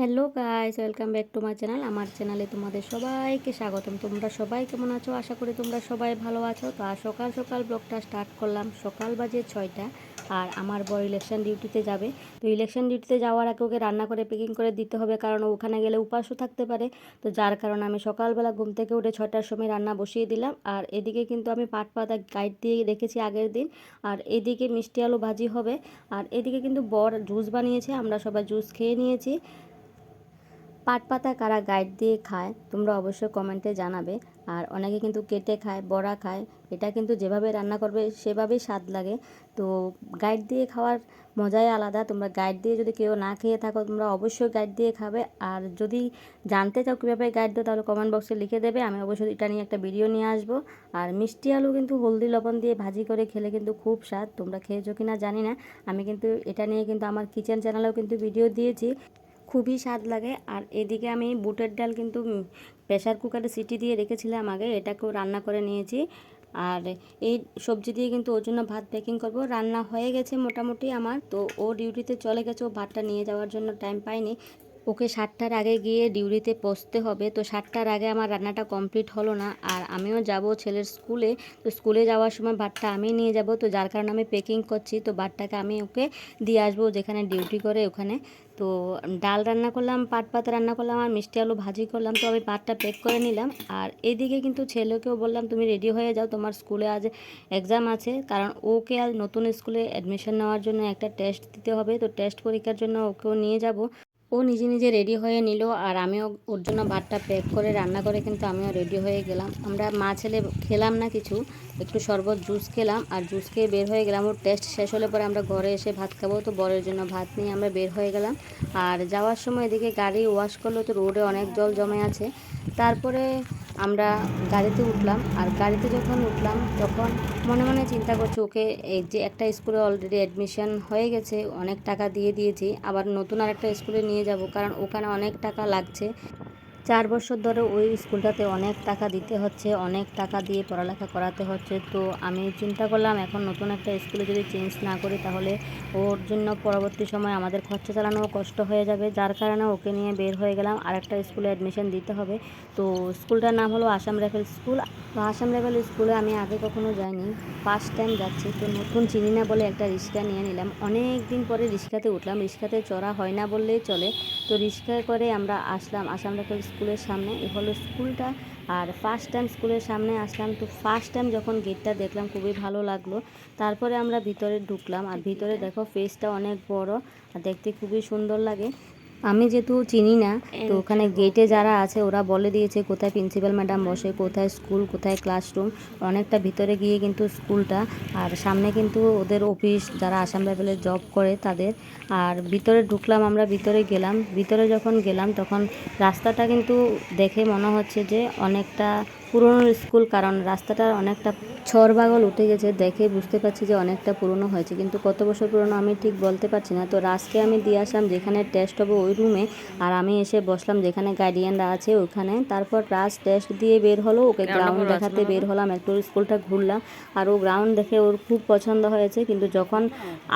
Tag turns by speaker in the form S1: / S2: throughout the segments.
S1: Hello guys, welcome back to my channel. আমার চ্যানেলে তোমাদের সবাইকে স্বাগতম। তোমরা সবাই কেমন আছো? আশা করি তোমরা সবাই ভালো আছো। তো সকাল সকাল ব্লগটা স্টার্ট করলাম। সকাল বাজে 6টা আর আমার বর ইলেকশন ডিউটিতে যাবে। তো ইলেকশন ডিউটিতে যাওয়ার আগে ওকে রান্না করে প্যাকিং করে দিতে হবে, কারণ ওখানে গেলে উপাসও থাকতে পারে। তো যার কারণে আমি সকালবেলা ঘুম থেকে উঠে 6টার সময় রান্না বসিয়ে দিলাম। আর এদিকে কিন্তু আমি পাট পাতা গাইড দিয়ে রেখেছি আগের দিন। আর এদিকে মিষ্টি আলু ভাজি হবে। আর এদিকে কিন্তু বর জুস বানিয়েছে, আমরা সবাই জুস খেয়ে নিয়েছি। পাট পাতা কারা গাইড দিয়ে খায় তোমরা অবশ্যই কমেন্টে জানাবে। আর অনেকে কিন্তু কেটে খায়, বড়া খায়। এটা কিন্তু যেভাবে রান্না করবে সেভাবেই স্বাদ লাগে। তো গাইড দিয়ে খাওয়ার মজাই আলাদা। তোমরা গাইড দিয়ে যদি কেউ না খেয়ে থাকো, তোমরা অবশ্যই গাইড দিয়ে খাবে। আর যদি জানতে চাও কীভাবে গাইড দেয়, তাহলে কমেন্ট বক্সে লিখে দেবে, আমি অবশ্যই এটা নিয়ে একটা ভিডিও নিয়ে আসবো। আর মিষ্টি আলু কিন্তু হলদি লবণ দিয়ে ভাজি করে খেলে কিন্তু খুব স্বাদ। তোমরা খেয়েছো কি না জানি না। আমি কিন্তু এটা নিয়ে কিন্তু আমার কিচেন চ্যানেলেও কিন্তু ভিডিও দিয়েছি, খুবই স্বাদ লাগে। আর এদিকে আমি বুটের ডাল কিন্তু প্রেসার কুকারে সিটি দিয়ে রেখেছিলাম আগে, এটাকেও রান্না করে নিয়েছি। আর এই সবজি দিয়ে কিন্তু ওর জন্য ভাত প্যাকিং করব। রান্না হয়ে গেছে মোটামুটি আমার। তো ও ডিউটিতে চলে গেছে, ও ভাতটা নিয়ে যাওয়ার জন্য টাইম পাইনি। ওকে 7টার আগে গিয়ে ডিউটিতে পৌঁছতে হবে। তো 7টার আগে আমার রান্নাটা কমপ্লিট হলো না। আর আমিও যাব ছেলের স্কুলে। তো স্কুলে যাওয়ার সময় ভাতটা আমি নিয়ে যাব। তো যার কারণে আমি প্যাকিং করছি। তো ভাতটাকে আমি ওকে দিয়ে আসবো যেখানে ডিউটি করে ওখানে। তো ডাল রান্না করলাম, পাট পাতা রান্না করলাম, আর মিষ্টি আলু ভাজি করলাম। তো আমি ভাতটা প্যাক করে নিলাম। আর এদিকে কিন্তু ছেলেকেও বললাম তুমি রেডি হয়ে যাও, তোমার স্কুলে আজ এক্সাম আছে। কারণ ওকে আজ নতুন স্কুলে অ্যাডমিশন নেওয়ার জন্য একটা টেস্ট দিতে হবে। তো টেস্ট পরীক্ষার জন্য ওকেও নিয়ে যাব। ও নিজে নিজে রেডি হয়ে নিল। আর আমিও ওর জন্য ভাতটা প্যাক করে রান্না করে কিন্তু আমিও রেডি হয়ে গেলাম। আমরা মা ছেলে খেলাম না কিছু, একটু শরবত জুস খেলাম। আর জুস খেয়ে বের হয়ে গেলাম। ওর টেস্ট শেষ হলে পরে আমরা ঘরে এসে ভাত খাবো। তো বরের জন্য ভাত নিয়ে আমরা বের হয়ে গেলাম। আর যাওয়ার সময় এদিকে গাড়ি ওয়াশ করলো, তো রোডে অনেক জল জমে আছে। তারপরে আমরা গাড়িতে উঠলাম। আর গাড়িতে যখন উঠলাম তখন মনে মনে চিন্তা করছি, ওকে এই যে একটা স্কুলে অলরেডি অ্যাডমিশন হয়ে গেছে, অনেক টাকা দিয়ে দিয়েছি, আবার নতুন আরেকটা স্কুলে নিয়ে যাব, কারণ ওখানে অনেক টাকা লাগছে। 4 বছর ধরে ওই স্কুলটাতে অনেক টাকা দিতে হচ্ছে, অনেক টাকা দিয়ে পড়ালেখা করাতে হচ্ছে। তো আমি চিন্তা করলাম এখন নতুন একটা স্কুলে যদি চেঞ্জ না করি, তাহলে ওর জন্য পরবর্তী সময় আমাদের খরচা চালানোও কষ্ট হয়ে যাবে। যার কারণে ওকে নিয়ে বের হয়ে গেলাম, আরেকটা স্কুলে অ্যাডমিশন দিতে হবে। তো স্কুলটার নাম হলো আসাম রাইফেল স্কুল। তো আসাম রাইফেল স্কুলে আমি আগে কখনো যাইনি, ফার্স্ট টাইম যাচ্ছি। তো নতুন চিনি না বলে একটা রিক্সা নিয়ে নিলাম। অনেক দিন পরে রিক্সাতে উঠলাম, রিক্সাতে চড়া হয় না বললেই চলে। তো রিক্সায় করে আমরা আসলাম আসাম রাইফেল স্কুলের সামনে। এ হলো স্কুলটা। আর ফার্স্ট টাইম স্কুলের সামনে আসলাম। তো ফার্স্ট টাইম যখন গেটটা দেখলাম খুবই ভালো লাগলো। তারপরে আমরা ভিতরে ঢুকলাম। আর ভিতরে দেখো ফেসটা অনেক বড় আর দেখতে খুবই সুন্দর লাগে। আমি যেহেতু চিনি না, তো ওখানে গেটে যারা আছে ওরা বলে দিয়েছে কোথায় প্রিন্সিপাল ম্যাডাম বসে, কোথায় স্কুল, কোথায় ক্লাসরুম। অনেকটা ভিতরে গিয়ে কিন্তু স্কুলটা। আর সামনে কিন্তু ওদের অফিস, যারা আসাম রাইফেলে জব করে তাদের। আর ভিতরে ঢুকলাম, আমরা ভিতরে গেলাম। ভিতরে যখন গেলাম তখন রাস্তাটা কিন্তু দেখে মনে হচ্ছে যে অনেকটা পুরনো স্কুল, কারণ রাস্তাটা অনেকটা ছড়বাগল উঠে গেছে। দেখে বুঝতে পারছি যে অনেকটা পুরনো হয়েছে, কিন্তু কত বছর পুরনো আমি ঠিক বলতে পারছি না। তো রাজকে আমি দিয়ে আসলাম যেখানে টেস্ট হবে ওই রুমে। আর আমি এসে বসলাম যেখানে গার্ডিয়ানরা আছে ওখানে। তারপর রাজ টেস্ট দিয়ে বের হলো, ওকে গ্রাউন্ড দেখাতে বের হলাম, একটু স্কুলটা ঘুরলাম। আর ও গ্রাউন্ড দেখে ওর খুব পছন্দ হয়েছে। কিন্তু যখন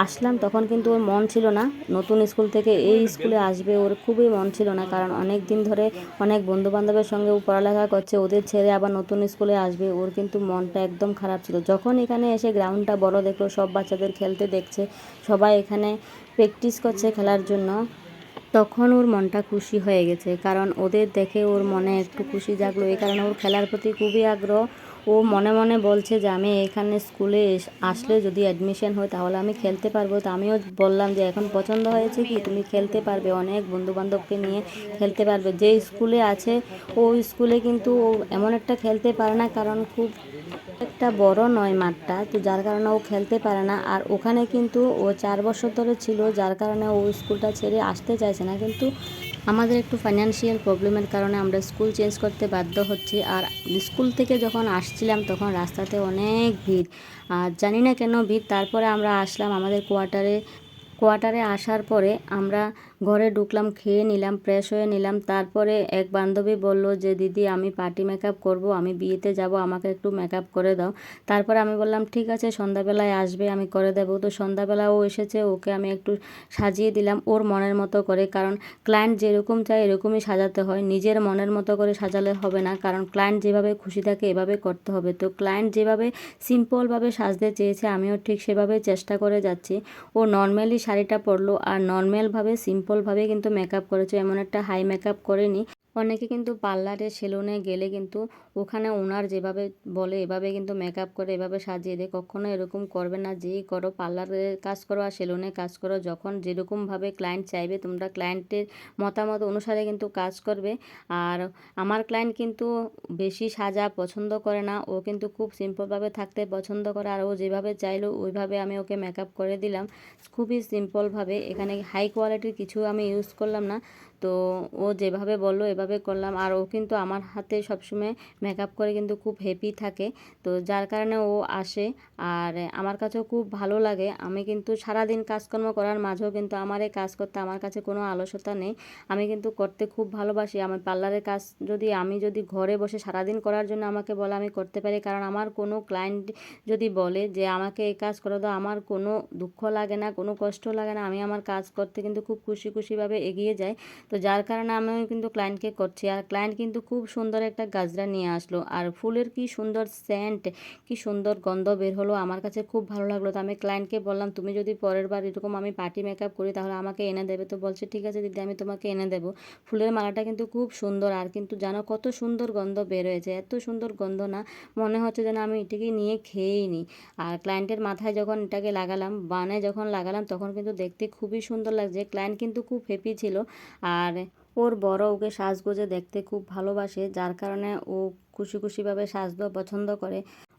S1: আসলাম তখন কিন্তু ওর মন ছিল না নতুন স্কুল থেকে এই স্কুলে আসবে, ওর খুবই মন ছিল না। কারণ অনেক দিন ধরে অনেক বন্ধুবান্ধবের সঙ্গে ও পড়ালেখা করছে, ওদের ছেড়ে আবার নতুন স্কুলে আসবে, ওর কিন্তু মনটা একদম খারাপ ছিল। যখন এখানে এসে গ্রাউন্ডটা বড় দেখলো, সব বাচ্চাদের খেলতে দেখছে, সবাই এখানে প্র্যাকটিস করছে খেলার জন্য, তখন ওর মনটা খুশি হয়ে গেছে। কারণ ওদের দেখে ওর মনে একটু খুশি জাগলো, এই কারণে ওর খেলার প্রতি খুবই আগ্রহ। ও মনে মনে বলছে যে আমি এখানে স্কুলে আসলে যদি অ্যাডমিশন হয় তাহলে আমি খেলতে পারবো। তো আমিও বললাম যে এখন পছন্দ হয়েছে কি, তুমি খেলতে পারবে, অনেক বন্ধুবান্ধবকে নিয়ে খেলতে পারবে। যে স্কুলে আছে ওই স্কুলে কিন্তু ও এমন একটা খেলতে পারে না, কারণ খুব একটা বড় নয় মাঠটা। তো যার কারণে ও খেলতে পারে না। আর ওখানে কিন্তু ও 4 বছর ধরে ছিল, যার কারণে ও স্কুলটা ছেড়ে আসতে চাইছে না। কিন্তু আমাদের একটু ফাইন্যান্সিয়াল প্রবলেমের কারণে আমরা স্কুল চেঞ্জ করতে বাধ্য হচ্ছি। আর স্কুল থেকে যখন আসছিলাম তখন রাস্তাতে অনেক ভিড়, আর জানি না কেন ভিড়। তারপরে আমরা আসলাম আমাদের কোয়ার্টারে। কোয়ার্টারে আসার পরে আমরা ঘরে ঢুকলাম, খেয়ে নিলাম, ফ্রেশ হয়ে নিলাম। তারপরে এক বান্ধবী বলল যে দিদি আমি পার্টি মেকআপ করব, আমি বিয়েতে যাব, আমাকে একটু মেকআপ করে দাও। তারপরে আমি বললাম ঠিক আছে, সন্ধ্যাবেলায় আসবে, আমি করে দেবো। তো সন্ধ্যাবেলা ও এসেছে, ওকে আমি একটু সাজিয়ে দিলাম ওর মনের মতো করে, কারণ ক্লায়েন্ট যেরকম চায় এরকমই সাজাতে হয়, নিজের মনের মতো করে সাজালে হবে না, কারণ ক্লায়েন্ট যেভাবে খুশি থাকে এভাবে করতে হবে। তো ক্লায়েন্ট যেভাবে সিম্পলভাবে সাজতে চেয়েছে আমিও ঠিক সেভাবে চেষ্টা করে যাচ্ছি। ও নর্মালি শাড়িটা পরলো আর নর্মালভাবে সিম্পলভাবে কিন্তু মেকআপ করেছে, এমন একটা হাই মেকআপ করেনি। অনেকে কিন্তু পার্লারে সেলুনে গেলে কিন্তু ওখানে ওনার যেভাবে বলে এভাবে কিন্তু মেকআপ করে এভাবে সাজিয়ে দেয়। কখনো এরকম করবে না, যেই করো পার্লারে কাজ করো আর সেলুনে কাজ করো, যখন যেরকমভাবে ক্লায়েন্ট চাইবে তোমরা ক্লায়েন্টের মতামত অনুসারে কিন্তু কাজ করবে। আর আমার ক্লায়েন্ট কিন্তু বেশি সাজা পছন্দ করে না, ও কিন্তু খুব সিম্পলভাবে থাকতে পছন্দ করে, আর ও যেভাবে চাইলো ওইভাবে আমি ওকে মেকআপ করে দিলাম খুবই সিম্পলভাবে। এখানে হাই কোয়ালিটির কিছু আমি ইউজ করলাম না, তো ও যেভাবে বললো এভাবে করলাম। আর ও কিন্তু আমার হাতে সবসময় মেকআপ করে কিন্তু খুব হ্যাপি থাকে, তো যার কারণে ও আসে আর আমার কাছেও খুব ভালো লাগে। আমি কিন্তু সারাদিন কাজকর্ম করার মাঝেও কিন্তু আমার এই কাজ করতে আমার কাছে কোনো অলসতা নেই, আমি কিন্তু করতে খুব ভালোবাসি। আমার পার্লারের কাজ আমি যদি ঘরে বসে সারাদিন করার জন্য আমাকে বলে আমি করতে পারি, কারণ আমার কোনো ক্লায়েন্ট যদি বলে যে আমাকে এই কাজ করে দাও, আমার কোনো দুঃখ লাগে না, কোনো কষ্ট লাগে না, আমি আমার কাজ করতে কিন্তু খুব খুশিভাবে এগিয়ে যাই। তো যার কারণে আমি কিন্তু ক্লায়েন্টকে করছি। আর ক্লায়েন্ট কিন্তু খুব সুন্দর একটা গাজরা নিয়ে আসলো, আর ফুলের কি সুন্দর সেন্ট, কি সুন্দর গন্ধ বের হলো, আমার কাছে খুব ভালো লাগলো। তো আমি ক্লায়েন্টকে বললাম তুমি যদি পরের বার এরকম আমি পার্টি মেকআপ করি তাহলে আমাকে এনে দেবে। তো বলছে ঠিক আছে দিদি, আমি তোমাকে এনে দেবো। ফুলের মালাটা কিন্তু খুব সুন্দর, আর কিন্তু জানো কত সুন্দর গন্ধ বের হয়েছে, এত সুন্দর গন্ধ না মনে হচ্ছে যেন আমি এটাকে নিয়ে খেয়েই নিই। আর ক্লায়েন্টের মাথায় যখন এটাকে লাগালাম, বানে যখন লাগালাম, তখন কিন্তু দেখতে খুবই সুন্দর লাগছে। ক্লায়েন্ট কিন্তু খুব হ্যাপি ছিল। আর ওর বড় ওকে সাজগোজে দেখতে খুব ভালোবাসে, যার কারণে ও খুশিভাবে সাজতেও পছন্দ করে।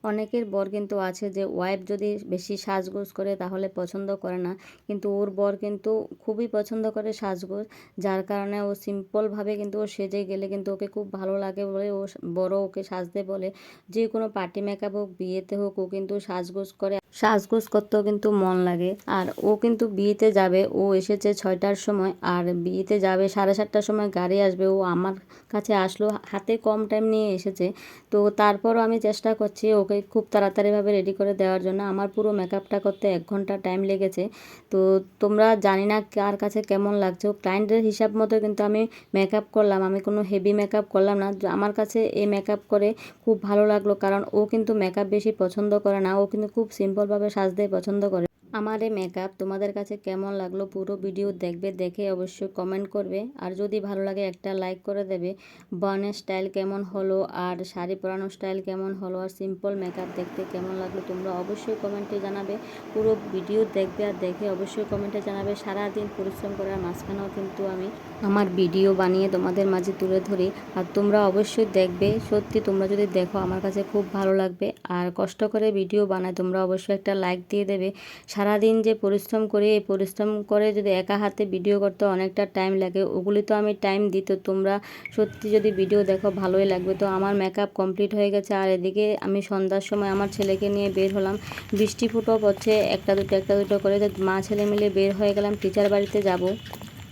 S1: অনেকের বর কিন্তু আছে যে ওয়াইফ যদি বেশি সাজগোজ করে তাহলে পছন্দ করে না, কিন্তু ওর বর কিন্তু খুবই পছন্দ করে সাজগোজ, যার কারণে ও সিম্পলভাবে কিন্তু ও সেজে গেলে কিন্তু ওকে খুব ভালো লাগে বলে ও বড় ওকে সাজতে বলে। যে কোনো পার্টি মেকআপ হোক, বিয়েতে হোক, ও কিন্তু সাজগোজ করে, সাজগোজ করতেও কিন্তু মন লাগে। আর ও কিন্তু বিয়েতে যাবে, ও এসেছে 6টার সময় আর বিয়েতে যাবে 7:30টার সময় গাড়ি আসবে। ও আমার কাছে আসলো, হাতে কম টাইম নিয়ে এসেছে, তো তারপরও আমি চেষ্টা করছি ওকে খুব তাড়াতাড়িভাবে রেডি করে দেওয়ার জন্য। আমার পুরো মেকআপটা করতে 1 ঘন্টা টাইম লেগেছে। তো তোমরা জানি না কার কাছে কেমন লাগছে, ক্লায়েন্টের হিসাব মতো কিন্তু আমি মেকআপ করলাম, আমি কোনো হেভি মেকআপ করলাম না। আমার কাছে এই মেকআপ করে খুব ভালো লাগলো, কারণ ও কিন্তু মেকআপ বেশি পছন্দ করে না, ও কিন্তু খুব সিম্পলভাবে সাজতে পছন্দ করে। আমার এই মেকআপ তোমাদের কাছে কেমন লাগলো পুরো ভিডিও দেখবে, দেখে অবশ্যই কমেন্ট করবে, আর যদি ভালো লাগে একটা লাইক করে দেবে। বনের স্টাইল কেমন হলো, আর শাড়ি পরানোর স্টাইল কেমন হলো, আর সিম্পল মেকআপ দেখতে কেমন লাগলো তোমরা অবশ্যই কমেন্টে জানাবে। পুরো ভিডিও দেখবে আর দেখে অবশ্যই কমেন্টে জানাবে। সারাদিন পরিশ্রম করার মাঝখানেও কিন্তু আমি আমার ভিডিও বানিয়ে তোমাদের মাঝে তুলে ধরি, আর তোমরা অবশ্যই দেখবে। সত্যি তোমরা যদি দেখো আমার কাছে খুব ভালো লাগবে, আর কষ্ট করে ভিডিও বানায় তোমরা অবশ্যই একটা লাইক দিয়ে দেবে। সারাদিন যে পরিশ্রম করি, এই পরিশ্রম করে যদি একা হাতে ভিডিও করতে অনেকটা টাইম লাগে, ওগুলি তো আমি টাইম দিই। তো তোমরা সত্যি যদি ভিডিও দেখো ভালোই লাগবে। তো আমার মেকআপ কমপ্লিট হয়ে গেছে, আর এদিকে আমি সন্ধ্যার সময় আমার ছেলেকে নিয়ে বের হলাম। বৃষ্টি ফুটো পড়ছে, একটা দুটো করে, মা ছেলে মিলে বের হয়ে গেলাম টিচার বাড়িতে যাব।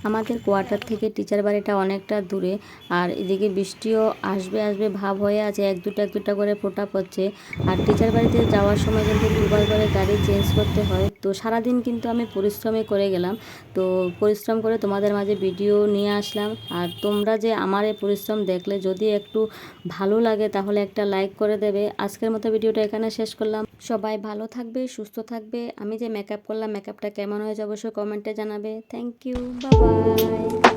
S1: আমাদের কোয়ার্টার থেকে টিচার বাড়িটা অনেকটা দূরে, আর এদিকে বৃষ্টিও আসবে ভাব হয়ে আছে, এক দুটা করে ফোঁটা পড়ছে। আর টিচার বাড়িতে যাওয়ার সময় কিন্তু দুবার করে গাড়ি চেঞ্জ করতে হয়। তো সারাদিন কিন্তু আমি পরিশ্রমই করে গেলাম, তো পরিশ্রম করে তোমাদের মাঝে ভিডিও নিয়ে আসলাম। আর তোমরা যে আমার এই পরিশ্রম দেখলে যদি একটু ভালো লাগে তাহলে একটা লাইক করে দেবে। আজকের মতো ভিডিওটা এখানে শেষ করলাম। সবাই ভালো থাকবে, সুস্থ থাকবে। আমি যে মেকআপ করলাম, মেকআপটা কেমন হয়েছে অবশ্যই কমেন্টে জানাবে। Thank you, bye by.